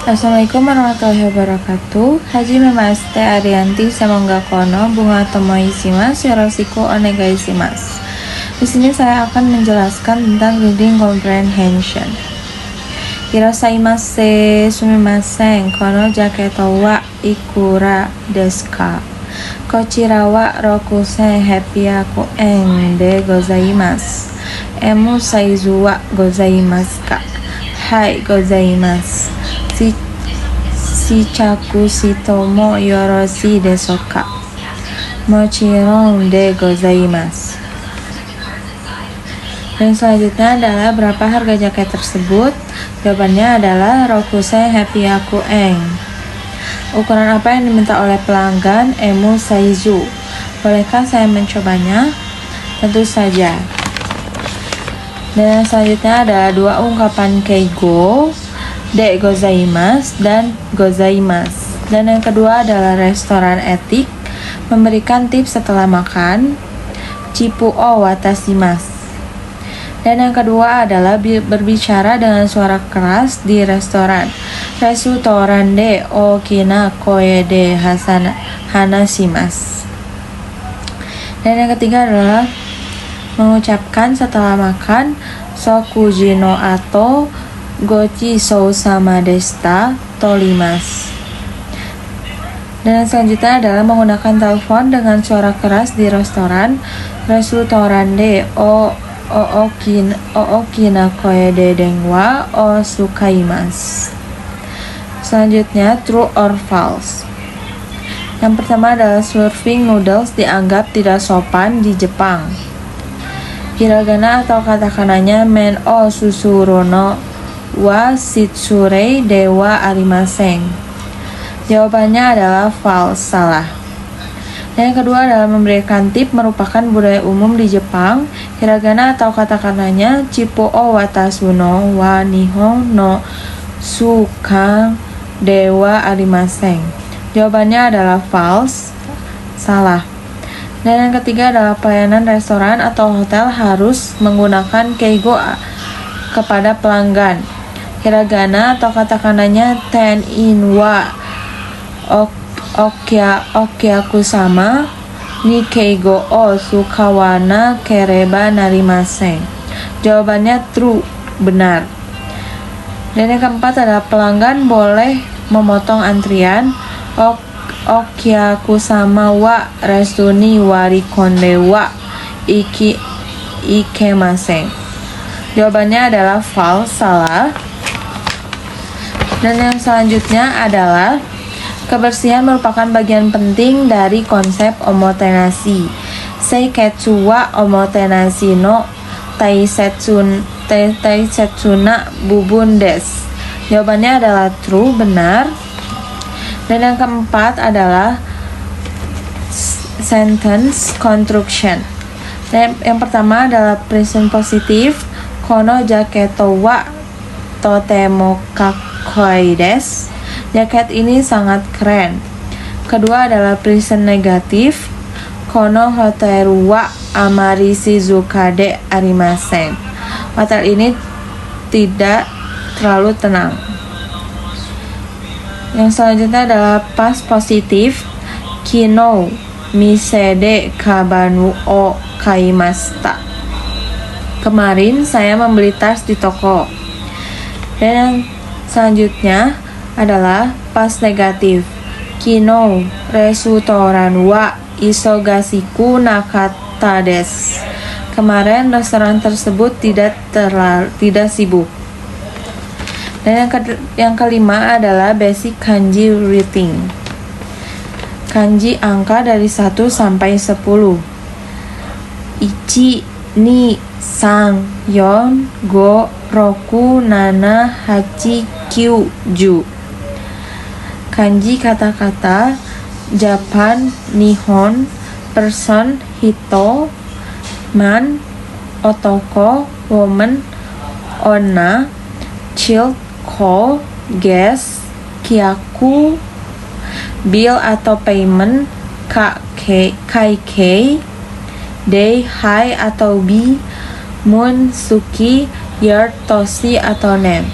Assalamualaikum warahmatullahi wabarakatuh. Haji Memaste Arianti Samangga Kono Bunga Tomoishimasu Yoroshiku Onegaishimasu. Di sini saya akan menjelaskan tentang reading comprehension. Irasaimase sumimasen kono jaketo wa ikura desu ka? Kochira wa rokusen hepyaku en de gozaimasu. Emu saizu wa gozaimasu ka? Hai gozaimasu. Shichaku shitomo yoroshii desu ka? Mochiron de gozaimasu. Dan selanjutnya adalah berapa harga jaket tersebut? Jawabannya adalah rokusen hepyaku en. Ukuran apa yang diminta oleh pelanggan? Emu saizu. Bolehkah saya mencobanya? Tentu saja. Dan selanjutnya ada dua ungkapan keigo, de gozaimasu dan gozaimasu. Dan yang kedua adalah restoran etik, memberikan tips setelah makan, chipu o watashimasu. Dan yang kedua adalah berbicara dengan suara keras di restoran, restoran de okina koe de hanashimasu. Dan yang ketiga adalah mengucapkan setelah makan, sokuji no ato gochi sousama deshita torimasu. Dan selanjutnya adalah menggunakan telepon dengan suara keras di restoran, restoran de okina koe de denwa o sukaimasu. Selanjutnya, true or false. Yang pertama adalah serving noodles dianggap tidak sopan di Jepang. Hiragana atau katakananya men o susurono wa shitsurei dewa arimasen. Jawabannya adalah false, salah. Dan yang kedua adalah memberikan tip merupakan budaya umum di Jepang. Hiragana atau katakananya chipo o watasu no wa nihon no suka dewa arimasen. Jawabannya adalah false, salah. Dan yang ketiga adalah pelayanan restoran atau hotel harus menggunakan keigo kepada pelanggan. Hiragana atau katakananya ten in wa okyaku sama ni keigo o sukawana kereba narimasen. Jawabannya true, benar. Dan yang keempat adalah pelanggan boleh memotong antrian. Okyaku sama wa resuni warikonde wa ikemasen. Jawabannya adalah false, salah. Dan yang selanjutnya adalah kebersihan merupakan bagian penting dari konsep omotenashi. Seiketsu wa omotenashi no taisetsuna bubun desu. Jawabannya adalah true, benar. Dan yang keempat adalah sentence construction. Dan yang pertama adalah present positif. Kono jaketo wa totemo kakoi desu. Jaket ini sangat keren. Kedua adalah present negatif. Kono hoteru wa amari shizuka de arimasen. Hotel ini tidak terlalu tenang. Yang selanjutnya adalah past positif. Kino mise de kabanu o kaimashita. Kemarin saya membeli tas di toko. Dan yang selanjutnya adalah past negatif. Kino restoran wa isogasiku nakata desu. Kemarin restoran tersebut tidak sibuk. Dan yang kelima adalah basic kanji reading. Kanji angka dari 1 sampai 10. Ichi, ni, sang, yon, go, roku, nana, hachi, kyu, ju. Kanji kata-kata Japan, nihon, person, hito, man, otoko, woman, onna, child, ko, guest, kyaku, bill atau payment, kaikei, day, hi atau bi, moon, suki, year, toshi atau nen.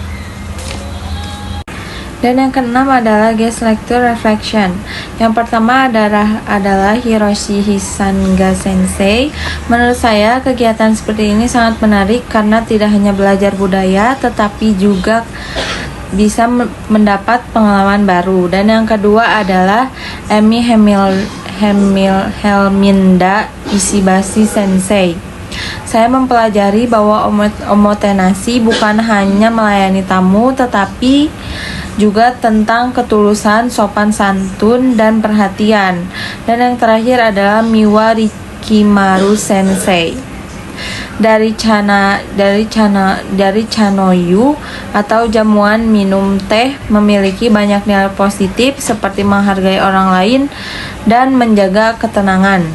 Dan yang keenam adalah guest lecture reflection. Yang pertama adalah Hiroshi Hisanga Sensei. Menurut saya kegiatan seperti ini sangat menarik karena tidak hanya belajar budaya tetapi juga bisa mendapat pengalaman baru. Dan yang kedua adalah Emi Helminda Ishibashi Sensei. Saya mempelajari bahwa omotenashi bukan hanya melayani tamu tetapi juga tentang ketulusan, sopan santun, dan perhatian. Dan yang terakhir adalah Miwa Rikimaru Sensei dari Chanoyu atau jamuan minum teh memiliki banyak nilai positif seperti menghargai orang lain dan menjaga ketenangan.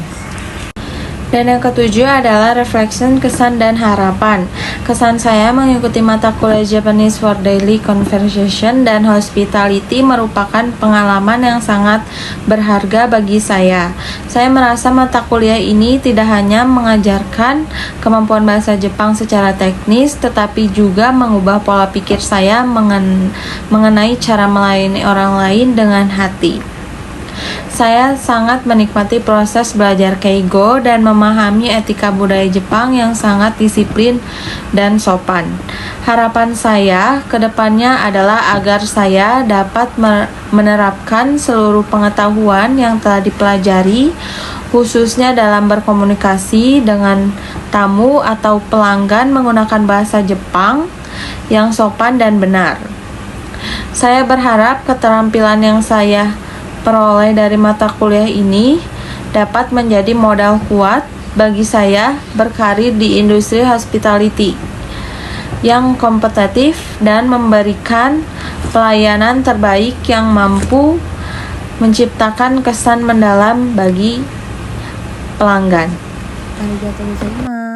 Dan yang ketujuh adalah reflection, kesan, dan harapan. Kesan saya mengikuti mata kuliah Japanese for Daily Conversation dan Hospitality merupakan pengalaman yang sangat berharga bagi saya. Saya merasa mata kuliah ini tidak hanya mengajarkan kemampuan bahasa Jepang secara teknis, tetapi juga mengubah pola pikir saya mengenai cara melayani orang lain dengan hati. Saya sangat menikmati proses belajar keigo dan memahami etika budaya Jepang yang sangat disiplin dan sopan. Harapan saya ke depannya adalah agar saya dapat menerapkan seluruh pengetahuan yang telah dipelajari, khususnya dalam berkomunikasi dengan tamu atau pelanggan menggunakan bahasa Jepang yang sopan dan benar. Saya berharap keterampilan yang saya peroleh dari mata kuliah ini dapat menjadi modal kuat bagi saya berkarir di industri hospitality yang kompetitif dan memberikan pelayanan terbaik yang mampu menciptakan kesan mendalam bagi pelanggan. Arigatou gozaimasu.